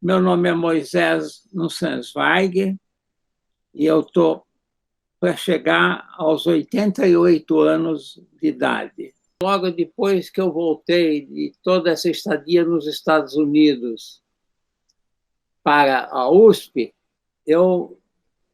Meu nome é Moisés Nussensweig e eu estou para chegar aos 88 anos de idade. Logo depois que eu voltei de toda essa estadia nos Estados Unidos para a USP, eu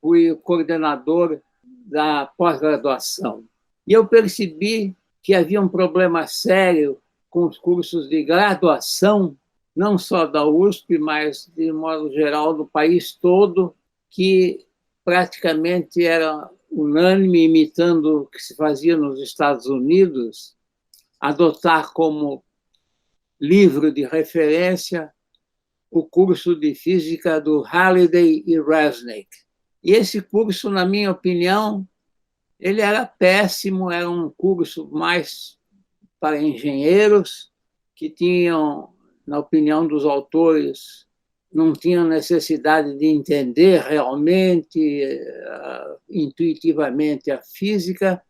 fui o coordenador da pós-graduação. E eu percebi que havia um problema sério com os cursos de graduação, não só da USP, mas, de modo geral, do país todo, que praticamente era unânime, imitando o que se fazia nos Estados Unidos, adotar como livro de referência o curso de física do Halliday e Resnick. E esse curso, na minha opinião, ele era péssimo, era um curso mais para engenheiros que tinham, na opinião dos autores, não tinham necessidade de entender realmente, intuitivamente a física,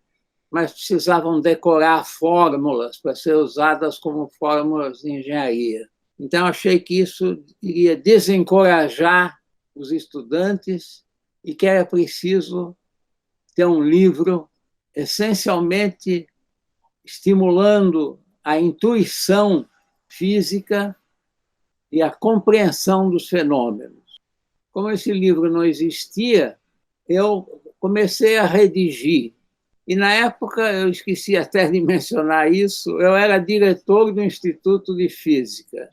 mas precisavam decorar fórmulas para ser usadas como fórmulas de engenharia. Então, achei que isso iria desencorajar os estudantes e que era preciso ter um livro essencialmente estimulando a intuição física e a compreensão dos fenômenos. Como esse livro não existia, eu comecei a redigir. E, na época, eu esqueci até de mencionar isso, eu era diretor do Instituto de Física.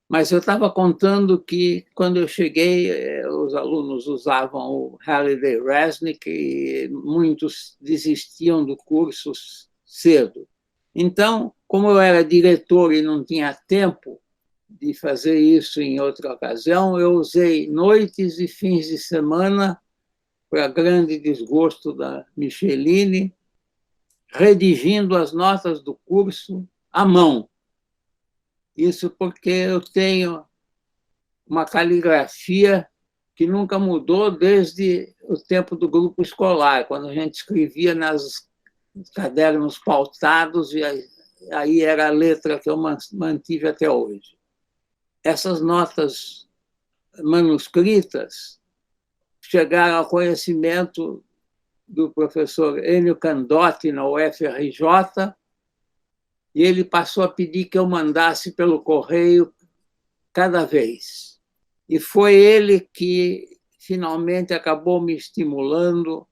Mas eu estava contando que, quando eu cheguei, os alunos usavam o Halliday-Resnick e muitos desistiam do curso cedo. Então, como eu era diretor e não tinha tempo de fazer isso em outra ocasião, eu usei noites e fins de semana, para grande desgosto da Micheline, redigindo as notas do curso à mão. Isso porque eu tenho uma caligrafia que nunca mudou desde o tempo do grupo escolar, quando a gente escrevia nos cadernos pautados, e aí era a letra que eu mantive até hoje. Essas notas manuscritas chegaram ao conhecimento do professor Enio Candotti, na UFRJ, e ele passou a pedir que eu mandasse pelo correio cada vez. E foi ele que finalmente acabou me estimulando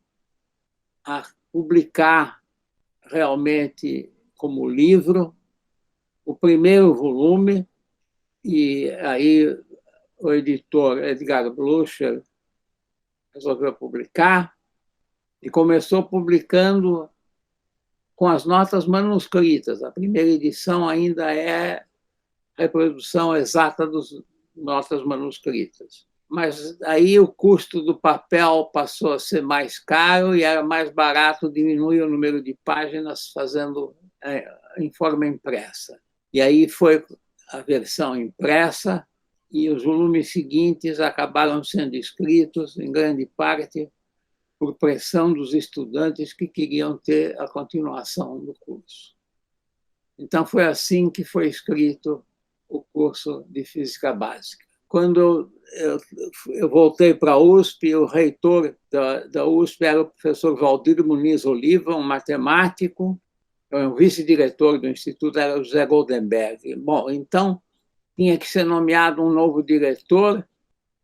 a publicar realmente como livro o primeiro volume, e aí o editor Edgar Blucher resolveu publicar e começou publicando com as notas manuscritas. A primeira edição ainda é reprodução exata das notas manuscritas. Mas aí o custo do papel passou a ser mais caro e era mais barato diminuir o número de páginas fazendo em forma impressa. E aí foi a versão impressa, e os volumes seguintes acabaram sendo escritos, em grande parte, por pressão dos estudantes que queriam ter a continuação do curso. Então, foi assim que foi escrito o curso de Física Básica. Quando eu voltei para a USP, o reitor da USP era o professor Valdir Muniz Oliva, um matemático, o vice-diretor do Instituto era o José Goldenberg. Bom, então, tinha que ser nomeado um novo diretor,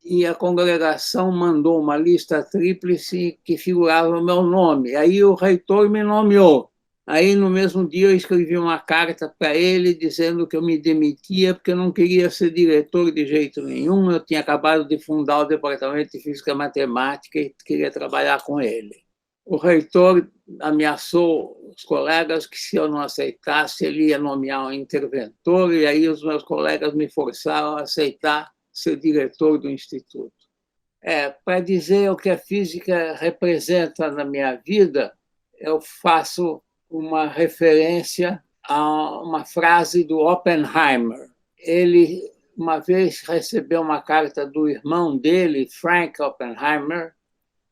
e a congregação mandou uma lista tríplice que figurava o meu nome. Aí o reitor me nomeou. Aí, no mesmo dia, eu escrevi uma carta para ele dizendo que eu me demitia porque eu não queria ser diretor de jeito nenhum. Eu tinha acabado de fundar o Departamento de Física e Matemática e queria trabalhar com ele. O reitor ameaçou os colegas que, se eu não aceitasse, ele ia nomear um interventor, e aí os meus colegas me forçaram a aceitar ser diretor do Instituto. Para dizer o que a física representa na minha vida, eu faço uma referência a uma frase do Oppenheimer. Ele, uma vez, recebeu uma carta do irmão dele, Frank Oppenheimer,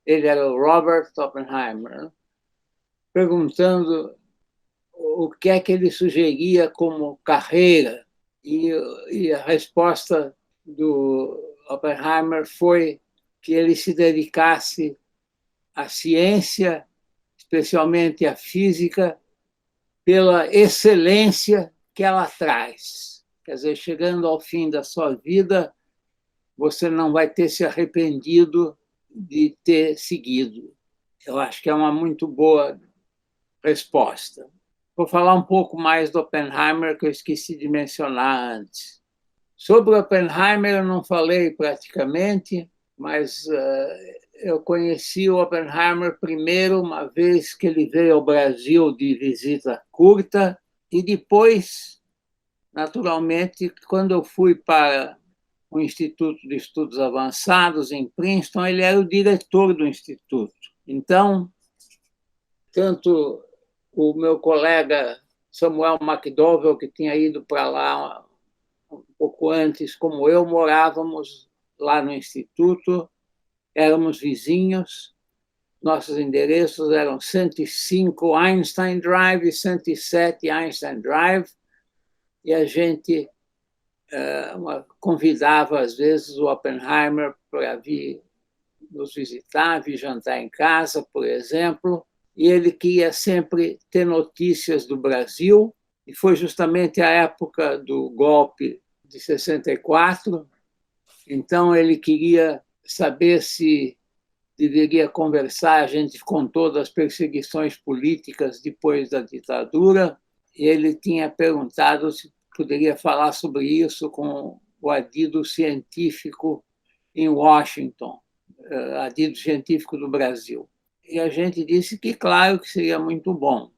ele era o Robert Oppenheimer, perguntando o que é que ele sugeria como carreira, e a resposta do Oppenheimer foi que ele se dedicasse à ciência, especialmente à física, pela excelência que ela traz. Quer dizer, chegando ao fim da sua vida, você não vai ter se arrependido de ter seguido. Eu acho que é uma muito boa resposta. Vou falar um pouco mais do Oppenheimer, que eu esqueci de mencionar antes. Sobre o Oppenheimer, eu não falei praticamente, mas eu conheci o Oppenheimer primeiro uma vez que ele veio ao Brasil de visita curta, e depois, naturalmente, quando eu fui para o Instituto de Estudos Avançados, em Princeton, ele era o diretor do Instituto. Então, tanto o meu colega Samuel McDowell, que tinha ido para lá um pouco antes, como eu, morávamos lá no Instituto, éramos vizinhos, nossos endereços eram 105 Einstein Drive e 107 Einstein Drive, e a gente convidava, às vezes, o Oppenheimer para vir nos visitar, vir jantar em casa, por exemplo, e ele queria sempre ter notícias do Brasil, e foi justamente a época do golpe de 64, então ele queria saber se deveria conversar, a gente contou das perseguições políticas depois da ditadura, e ele tinha perguntado se poderia falar sobre isso com o adido científico em Washington, adido científico do Brasil. E a gente disse que, claro, que seria muito bom.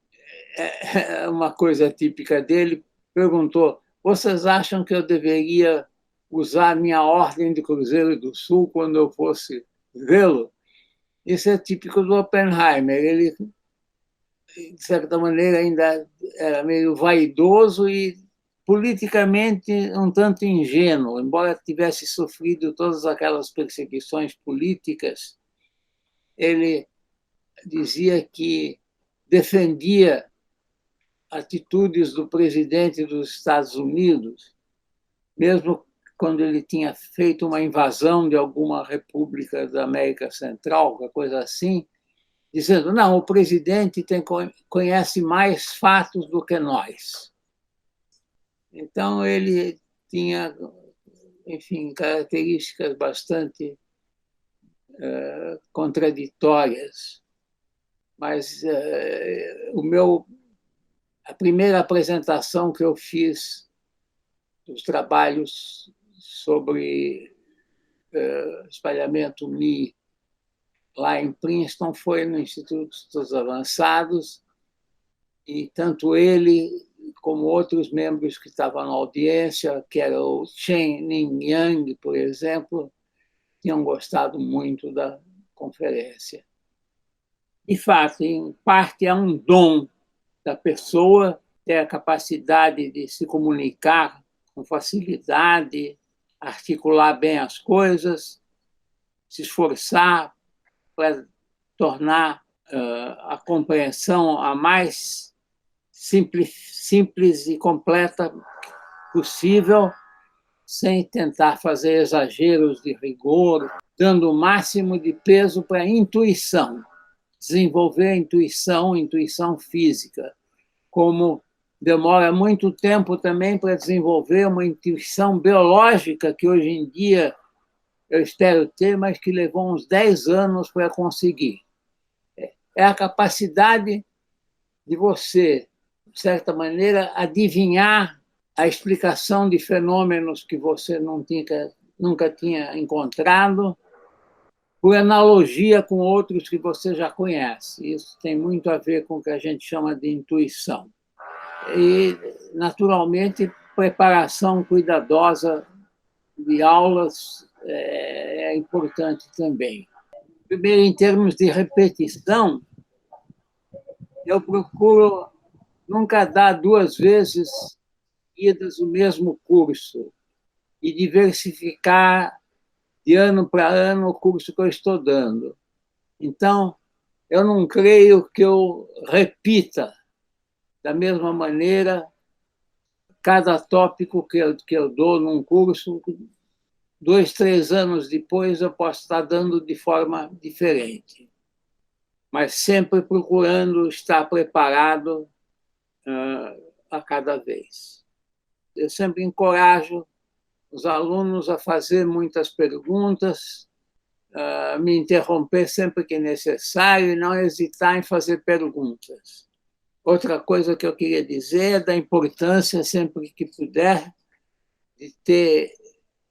Uma coisa típica dele, perguntou: vocês acham que eu deveria usar minha ordem de Cruzeiro do Sul quando eu fosse vê-lo? Isso é típico do Oppenheimer. Ele, de certa maneira, ainda era meio vaidoso e politicamente um tanto ingênuo, embora tivesse sofrido todas aquelas perseguições políticas. Ele dizia que defendia atitudes do presidente dos Estados Unidos, mesmo quando ele tinha feito uma invasão de alguma república da América Central, alguma coisa assim, dizendo: não, o presidente conhece mais fatos do que nós. Então, ele tinha, enfim, características bastante contraditórias. Mas a primeira apresentação que eu fiz dos trabalhos sobre espalhamento Mi lá em Princeton foi no Instituto de Estudos Avançados, e tanto ele como outros membros que estavam na audiência, que era o Chen-Ning Yang, por exemplo, tinham gostado muito da conferência. De fato, em parte, é um dom da pessoa ter a capacidade de se comunicar com facilidade, articular bem as coisas, se esforçar para tornar a compreensão a mais simples e completa possível, sem tentar fazer exageros de rigor, dando o máximo de peso para a intuição, desenvolver a intuição física, como demora muito tempo também para desenvolver uma intuição biológica, que hoje em dia eu espero ter, mas que levou uns 10 anos para conseguir. É a capacidade de você, de certa maneira, adivinhar a explicação de fenômenos que você nunca tinha encontrado, por analogia com outros que você já conhece. Isso tem muito a ver com o que a gente chama de intuição. E, naturalmente, preparação cuidadosa de aulas é importante também. Primeiro, em termos de repetição, eu procuro nunca dar 2 vezes seguidas o mesmo curso e diversificar de ano para ano o curso que eu estou dando. Então, eu não creio que eu repita da mesma maneira cada tópico que eu dou num curso 2, 3 anos depois eu posso estar dando de forma diferente, mas sempre procurando estar preparado a cada vez. Eu sempre encorajo os alunos a fazer muitas perguntas, me interromper sempre que necessário e não hesitar em fazer perguntas. Outra coisa que eu queria dizer é da importância, sempre que puder, de ter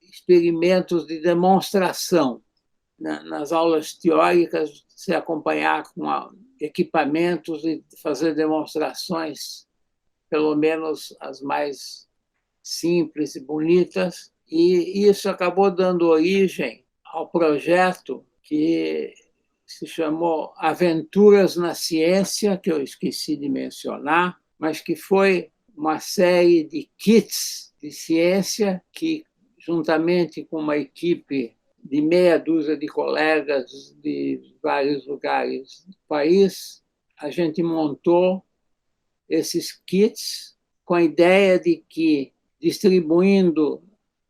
experimentos de demonstração. Nas aulas teóricas, se acompanhar com equipamentos e fazer demonstrações, pelo menos as mais simples e bonitas. E isso acabou dando origem ao projeto que se chamou Aventuras na Ciência, que eu esqueci de mencionar, mas que foi uma série de kits de ciência que, juntamente com uma equipe de meia dúzia de colegas de vários lugares do país, a gente montou esses kits com a ideia de que, distribuindo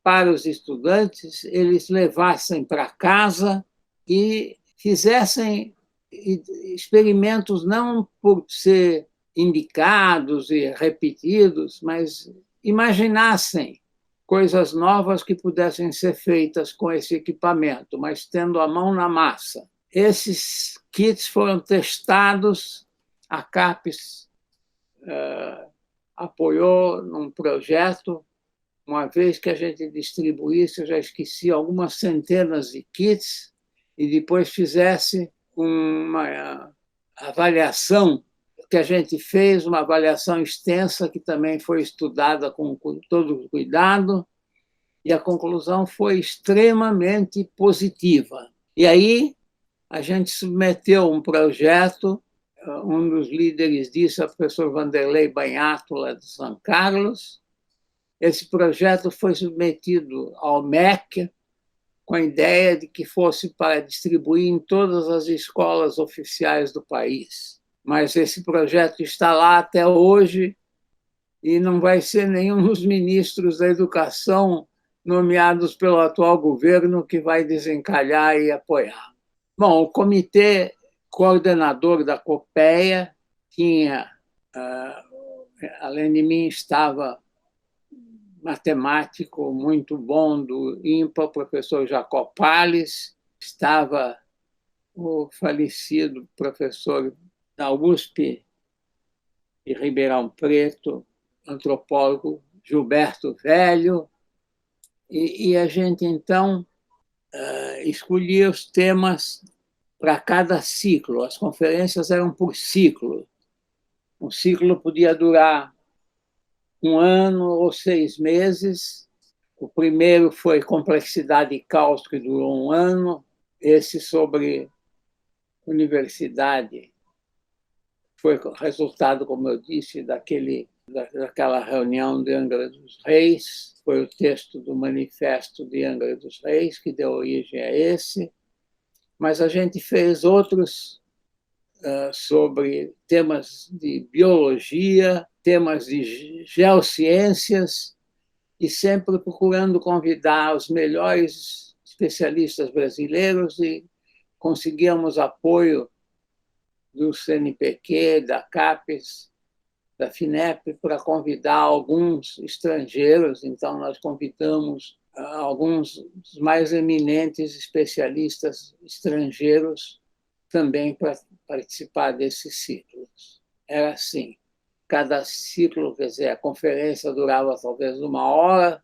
para os estudantes, eles levassem para casa e fizessem experimentos não por ser indicados e repetidos, mas imaginassem coisas novas que pudessem ser feitas com esse equipamento, mas tendo a mão na massa. Esses kits foram testados, a CAPES apoiou num projeto. Uma vez que a gente distribuísse, eu já esqueci, algumas centenas de kits, e depois fizesse uma avaliação que a gente fez, uma avaliação extensa, que também foi estudada com todo cuidado, e a conclusão foi extremamente positiva. E aí a gente submeteu um projeto, um dos líderes disso é o professor Vanderlei Banhato, lá de São Carlos. Esse projeto foi submetido ao MEC com a ideia de que fosse para distribuir em todas as escolas oficiais do país. Mas esse projeto está lá até hoje e não vai ser nenhum dos ministros da educação nomeados pelo atual governo que vai desencalhar e apoiar. Bom, o comitê coordenador da COPEA tinha, além de mim, estava matemático muito bom do IMPA, o professor Jacob Palles, estava o falecido professor da USP de Ribeirão Preto, antropólogo Gilberto Velho, e a gente, então, escolhia os temas para cada ciclo. As conferências eram por ciclo. Um ciclo podia durar 1 ano ou 6 meses. O primeiro foi Complexidade e Caos, que durou 1 ano. Esse sobre universidade foi resultado, como eu disse, daquela reunião de Angra dos Reis. Foi o texto do Manifesto de Angra dos Reis que deu origem a esse. Mas a gente fez outros sobre temas de biologia, temas de geociências, e sempre procurando convidar os melhores especialistas brasileiros, e conseguíamos apoio do CNPq, da CAPES, da FINEP, para convidar alguns estrangeiros. Então, nós convidamos alguns dos mais eminentes especialistas estrangeiros também para participar desses ciclos. Era assim, cada ciclo, quer dizer, a conferência durava talvez 1 hora,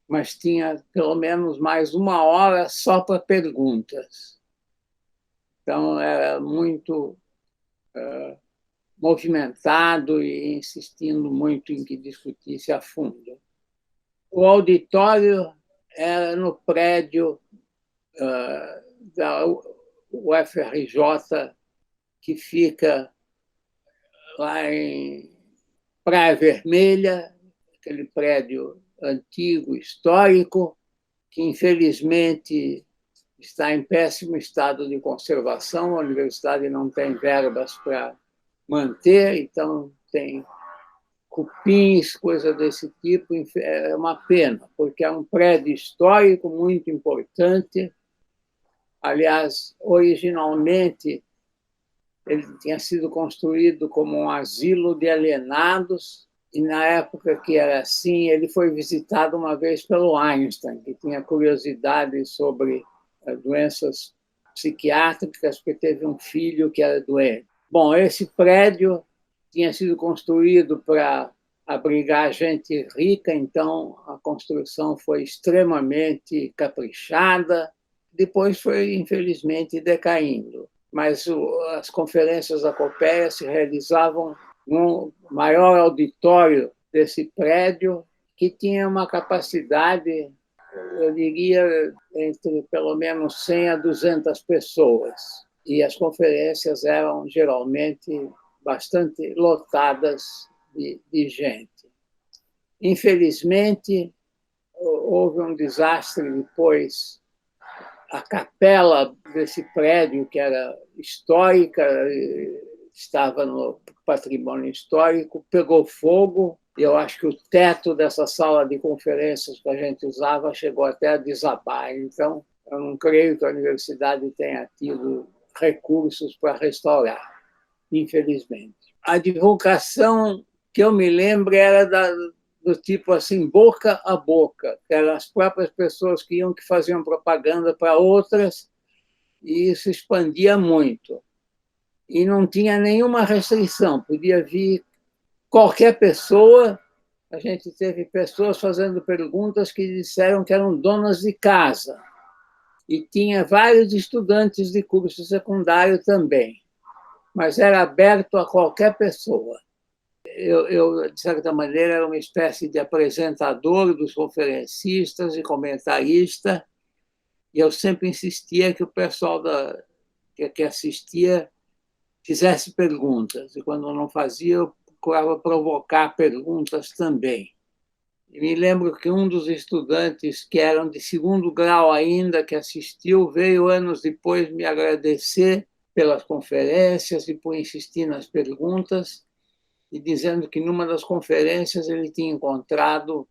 mas tinha pelo menos mais 1 hora só para perguntas. Então, era muito movimentado e insistindo muito em que discutisse a fundo. O auditório era no prédio da UFRJ, que fica lá em Praia Vermelha, aquele prédio antigo, histórico, que infelizmente está em péssimo estado de conservação. A universidade não tem verbas para manter, então tem cupins, coisa desse tipo. É uma pena, porque é um prédio histórico muito importante. Aliás, originalmente, ele tinha sido construído como um asilo de alienados, e na época que era assim, ele foi visitado uma vez pelo Einstein, que tinha curiosidade sobre doenças psiquiátricas, porque teve um filho que era doente. Bom, esse prédio tinha sido construído para abrigar gente rica, então a construção foi extremamente caprichada. Depois foi, infelizmente, decaindo. Mas as conferências da COPEA se realizavam no maior auditório desse prédio, que tinha uma capacidade, eu diria, entre pelo menos 100 a 200 pessoas. E as conferências eram geralmente bastante lotadas de gente. Infelizmente, houve um desastre depois. A capela desse prédio, que era histórica, estava no patrimônio histórico, pegou fogo, e eu acho que o teto dessa sala de conferências que a gente usava chegou até a desabar. Então, eu não creio que a universidade tenha tido recursos para restaurar, infelizmente. A divulgação que eu me lembro era do tipo assim, boca a boca, que eram as próprias pessoas que faziam propaganda para outras, e isso expandia muito. E não tinha nenhuma restrição, podia vir qualquer pessoa. A gente teve pessoas fazendo perguntas que disseram que eram donas de casa, e tinha vários estudantes de curso secundário também, mas era aberto a qualquer pessoa. Eu, de certa maneira, era uma espécie de apresentador dos conferencistas e comentarista, e eu sempre insistia que o pessoal que assistia fizesse perguntas, e quando não fazia, eu procurava provocar perguntas também. E me lembro que um dos estudantes, que eram de segundo grau ainda, que assistiu, veio anos depois me agradecer pelas conferências e por insistir nas perguntas, e dizendo que numa das conferências ele tinha encontrado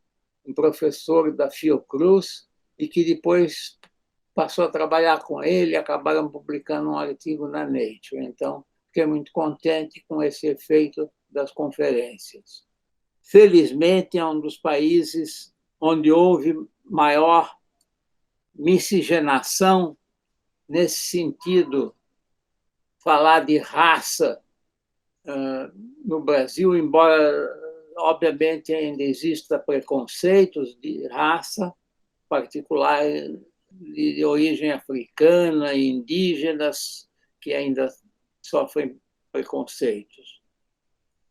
um professor da Fiocruz e que depois passou a trabalhar com ele e acabaram publicando um artigo na Nature. Então, fiquei muito contente com esse efeito das conferências. Felizmente, é um dos países onde houve maior miscigenação nesse sentido. Falar de raça no Brasil, embora, obviamente, ainda exista preconceitos de raça, particular de origem africana e indígenas, que ainda sofrem preconceitos.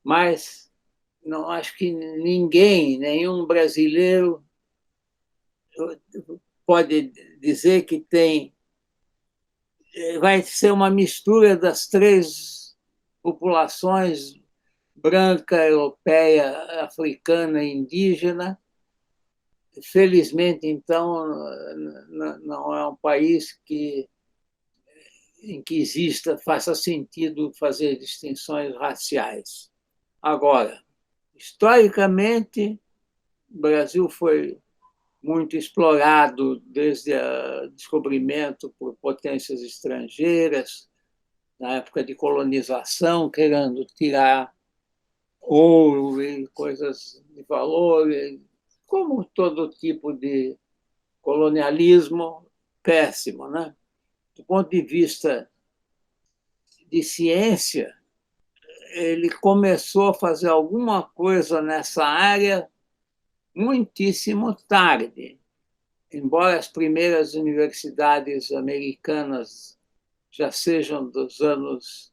Mas não acho que nenhum brasileiro pode dizer que vai ser uma mistura das três populações, branca, europeia, africana e indígena. Felizmente, então, não é um país em que faça sentido fazer distinções raciais. Agora, historicamente, o Brasil foi muito explorado desde o descobrimento por potências estrangeiras, na época de colonização, querendo tirar ouro e coisas de valor, como todo tipo de colonialismo péssimo, né? Do ponto de vista de ciência, ele começou a fazer alguma coisa nessa área muitíssimo tarde. Embora as primeiras universidades americanas já sejam dos anos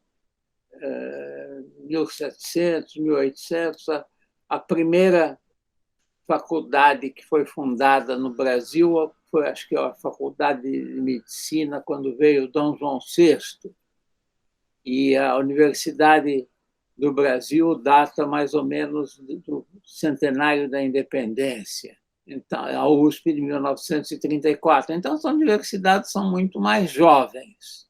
1700, 1800, a primeira faculdade que foi fundada no Brasil foi, acho que, a Faculdade de Medicina, quando veio Dom João VI. E a Universidade do Brasil data mais ou menos do centenário da independência. Então, a USP de 1934. Então, as universidades são muito mais jovens.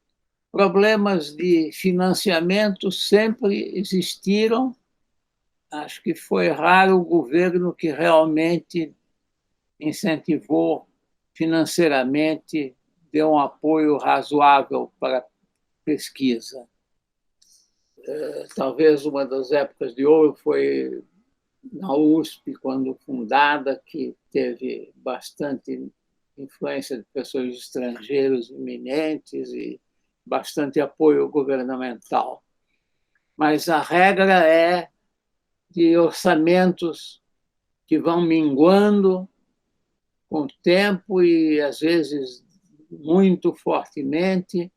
Problemas de financiamento sempre existiram, acho que foi raro o governo que realmente incentivou financeiramente, deu um apoio razoável para a pesquisa. Talvez uma das épocas de ouro foi na USP, quando fundada, que teve bastante influência de pessoas estrangeiras eminentes e bastante apoio governamental. Mas a regra é de orçamentos que vão minguando com o tempo e, às vezes, muito fortemente.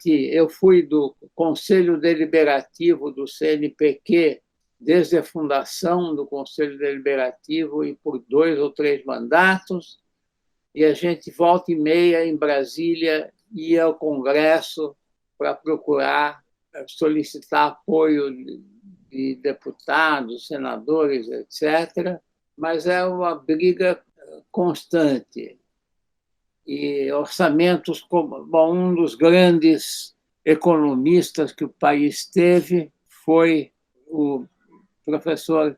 Eu fui do Conselho Deliberativo do CNPq desde a fundação do Conselho Deliberativo e por 2 ou 3 mandatos, e a gente volta e meia em Brasília ia ao Congresso para procurar solicitar apoio de deputados, senadores, etc., mas é uma briga constante. E orçamentos como... Bom, um dos grandes economistas que o país teve foi o professor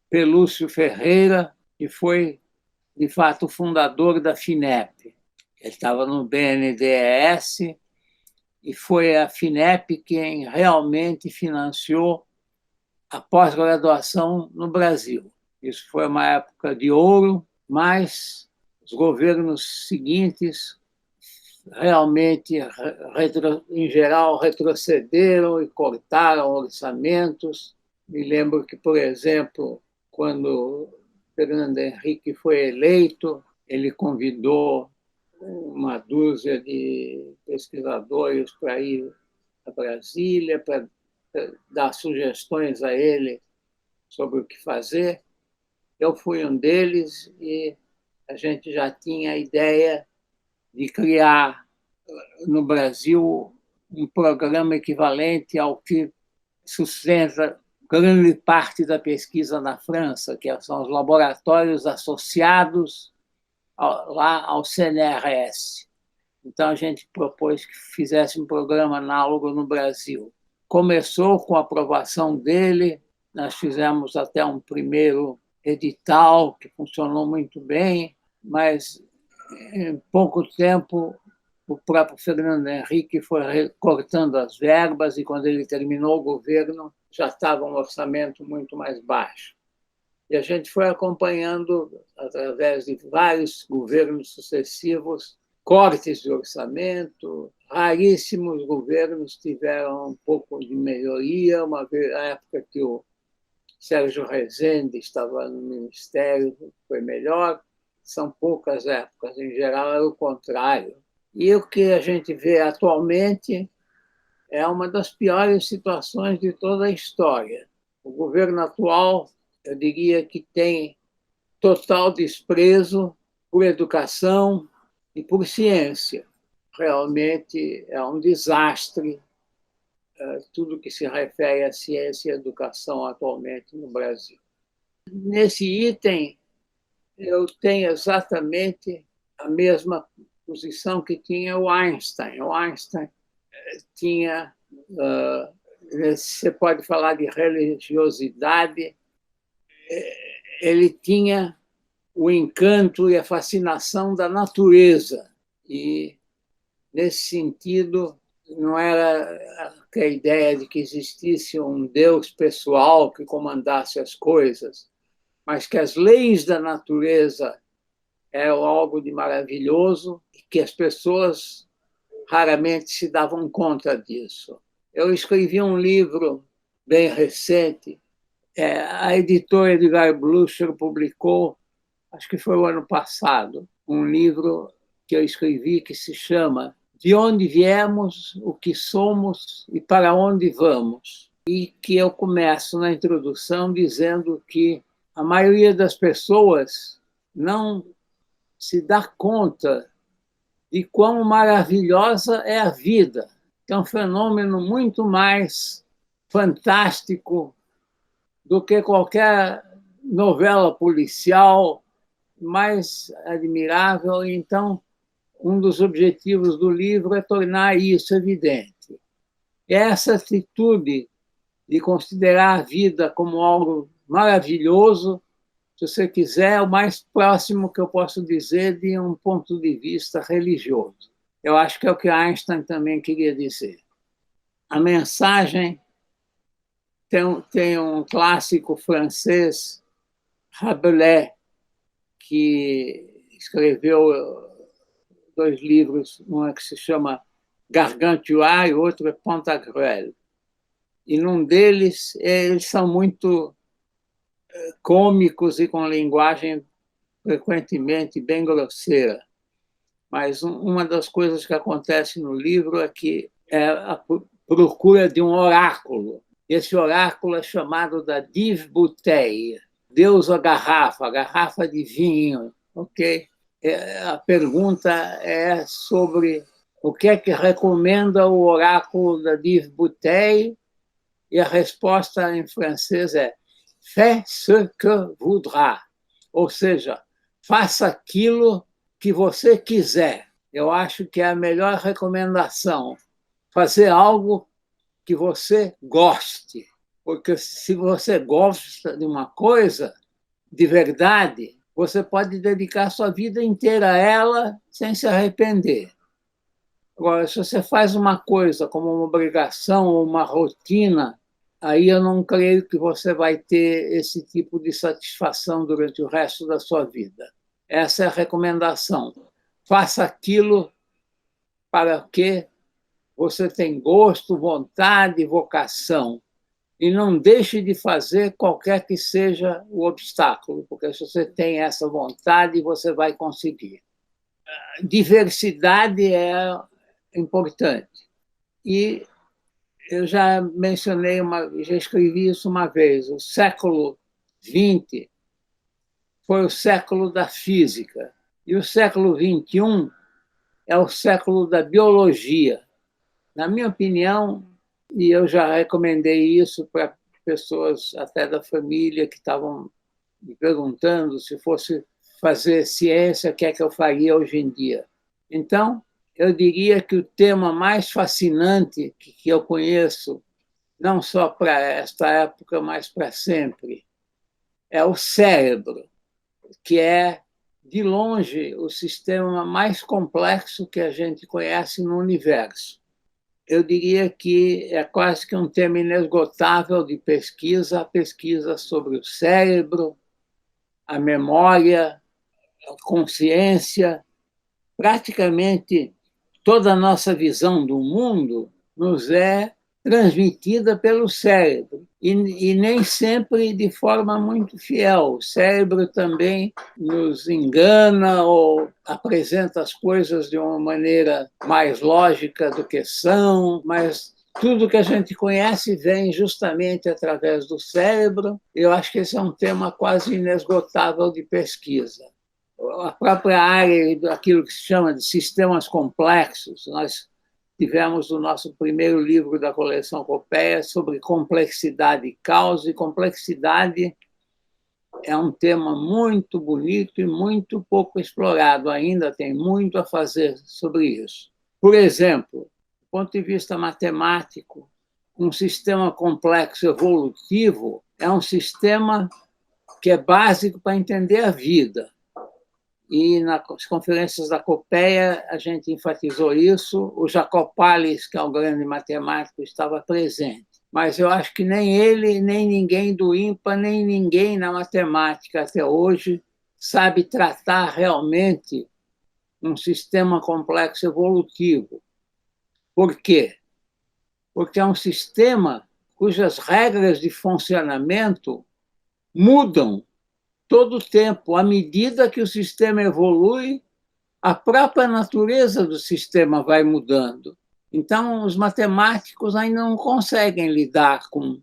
Pelúcio Ferreira, que foi, de fato, o fundador da FINEP. Ele estava no BNDES e foi a FINEP quem realmente financiou a pós-graduação no Brasil. Isso foi uma época de ouro, mas os governos seguintes realmente, em geral, retrocederam e cortaram orçamentos. Me lembro que, por exemplo, quando Fernando Henrique foi eleito, ele convidou uma dúzia de pesquisadores para ir a Brasília, para dar sugestões a ele sobre o que fazer. Eu fui um deles e a gente já tinha a ideia de criar no Brasil um programa equivalente ao que sustenta grande parte da pesquisa na França, que são os laboratórios associados lá ao CNRS. Então, a gente propôs que fizesse um programa análogo no Brasil. Começou com a aprovação dele, nós fizemos até um primeiro edital que funcionou muito bem, mas em pouco tempo o próprio Fernando Henrique foi cortando as verbas e, quando ele terminou o governo, já estava um orçamento muito mais baixo. E a gente foi acompanhando, através de vários governos sucessivos, cortes de orçamento. Raríssimos governos tiveram um pouco de melhoria. Uma vez, na época que o Sérgio Rezende estava no Ministério, foi melhor. São poucas épocas, em geral é o contrário. E o que a gente vê atualmente é uma das piores situações de toda a história. O governo atual, eu diria que tem total desprezo por educação e por ciência. Realmente é um desastre tudo que se refere à ciência e educação atualmente no Brasil. Nesse item, eu tenho exatamente a mesma posição que tinha o Einstein. O Einstein tinha, você pode falar de religiosidade, ele tinha o encanto e a fascinação da natureza. E, nesse sentido, não era a ideia de que existisse um Deus pessoal que comandasse as coisas, mas que as leis da natureza eram algo de maravilhoso e que as pessoas raramente se davam conta disso. Eu escrevi um livro bem recente, a editora Edgar Blucher publicou, acho que foi o ano passado, um livro que eu escrevi que se chama De Onde Viemos, O que Somos e Para Onde Vamos. E que eu começo na introdução dizendo que a maioria das pessoas não se dá conta de quão maravilhosa é a vida, que é um fenômeno muito mais fantástico do que qualquer novela policial, mais admirável. Então, um dos objetivos do livro é tornar isso evidente. Essa atitude de considerar a vida como algo maravilhoso, se você quiser, é o mais próximo que eu posso dizer de um ponto de vista religioso. Eu acho que é o que Einstein também queria dizer. A mensagem tem um clássico francês, Rabelais, que escreveu 2 livros, um que se chama Gargantua e outro é Pantagruel. E num deles, eles são muito cômicos e com linguagem frequentemente bem grosseira. Mas uma das coisas que acontece no livro é que é a procura de um oráculo. Esse oráculo é chamado da Dive Bouteille, Deus a garrafa de vinho, ok? A pergunta é sobre o que é que recomenda o oráculo da Dive Bouteille, e a resposta em francês é fais ce que voudras, ou seja, faça aquilo que você quiser. Eu acho que é a melhor recomendação, fazer algo que você goste, porque se você gosta de uma coisa de verdade, você pode dedicar sua vida inteira a ela sem se arrepender. Agora, se você faz uma coisa como uma obrigação ou uma rotina, aí eu não creio que você vai ter esse tipo de satisfação durante o resto da sua vida. Essa é a recomendação. Faça aquilo para que você tem gosto, vontade, vocação. E não deixe de fazer qualquer que seja o obstáculo, porque se você tem essa vontade, você vai conseguir. Diversidade é importante. E eu já mencionei, já escrevi isso uma vez, o século XX foi o século da física. E o século XXI é o século da biologia. Na minha opinião, e eu já recomendei isso para pessoas até da família que estavam me perguntando se fosse fazer ciência, o que é que eu faria hoje em dia. Então, eu diria que o tema mais fascinante que eu conheço, não só para esta época, mas para sempre, é o cérebro, que é, de longe, o sistema mais complexo que a gente conhece no universo. Eu diria que é quase que um tema inesgotável de pesquisa, a pesquisa sobre o cérebro, a memória, a consciência. Praticamente toda a nossa visão do mundo nos é transmitida pelo cérebro, e nem sempre de forma muito fiel. O cérebro também nos engana ou apresenta as coisas de uma maneira mais lógica do que são, mas tudo que a gente conhece vem justamente através do cérebro. Eu acho que esse é um tema quase inesgotável de pesquisa. A própria área daquilo que se chama de sistemas complexos. Nós tivemos o nosso primeiro livro da coleção Copeia sobre complexidade, causa, e complexidade é um tema muito bonito e muito pouco explorado. Ainda tem muito a fazer sobre isso. Por exemplo, do ponto de vista matemático, um sistema complexo evolutivo é um sistema que é básico para entender a vida. E nas conferências da Copeia a gente enfatizou isso. O Jacob Pallis, que é um grande matemático, estava presente. Mas eu acho que nem ele, nem ninguém do INPA, nem ninguém na matemática até hoje sabe tratar realmente um sistema complexo evolutivo. Por quê? Porque é um sistema cujas regras de funcionamento mudam todo o tempo. À medida que o sistema evolui, a própria natureza do sistema vai mudando. Então, os matemáticos ainda não conseguem lidar com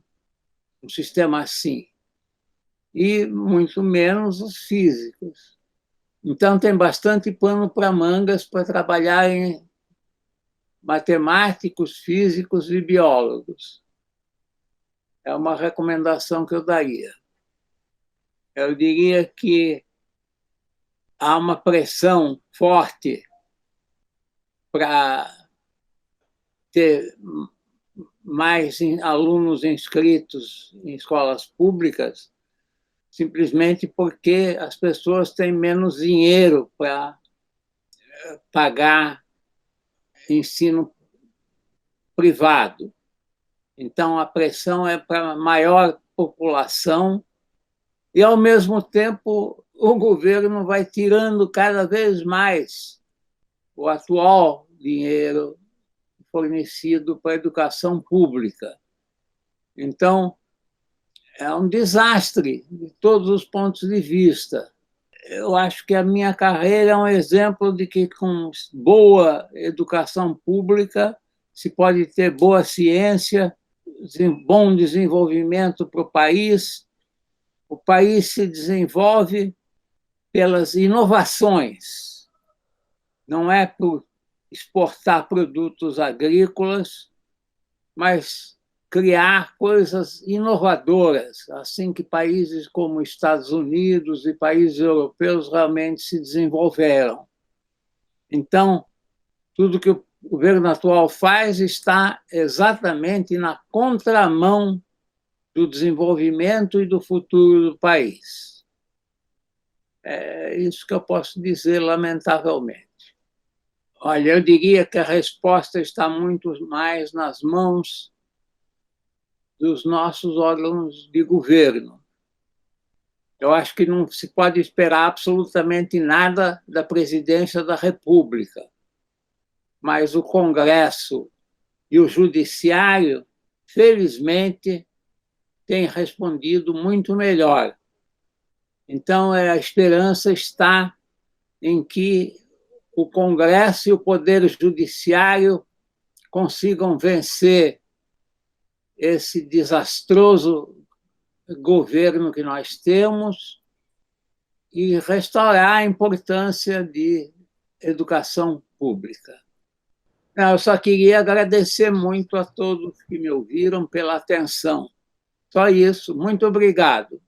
um sistema assim, e muito menos os físicos. Então, tem bastante pano para mangas para trabalhar em matemáticos, físicos e biólogos. É uma recomendação que eu daria. Eu diria que há uma pressão forte para ter mais alunos inscritos em escolas públicas, simplesmente porque as pessoas têm menos dinheiro para pagar ensino privado. Então, a pressão é para maior população e, ao mesmo tempo, o governo vai tirando cada vez mais o atual dinheiro fornecido para a educação pública. Então, é um desastre de todos os pontos de vista. Eu acho que a minha carreira é um exemplo de que, com boa educação pública, se pode ter boa ciência, bom desenvolvimento para o país se desenvolve pelas inovações, não é por exportar produtos agrícolas, mas criar coisas inovadoras, assim que países como Estados Unidos e países europeus realmente se desenvolveram. Então, tudo que o governo atual faz está exatamente na contramão do desenvolvimento e do futuro do país. É isso que eu posso dizer, lamentavelmente. Olha, eu diria que a resposta está muito mais nas mãos dos nossos órgãos de governo. Eu acho que não se pode esperar absolutamente nada da presidência da República, mas o Congresso e o Judiciário, felizmente, têm respondido muito melhor. Então, a esperança está em que o Congresso e o Poder Judiciário consigam vencer esse desastroso governo que nós temos e restaurar a importância de educação pública. Eu só queria agradecer muito a todos que me ouviram pela atenção. Só isso. Muito obrigado.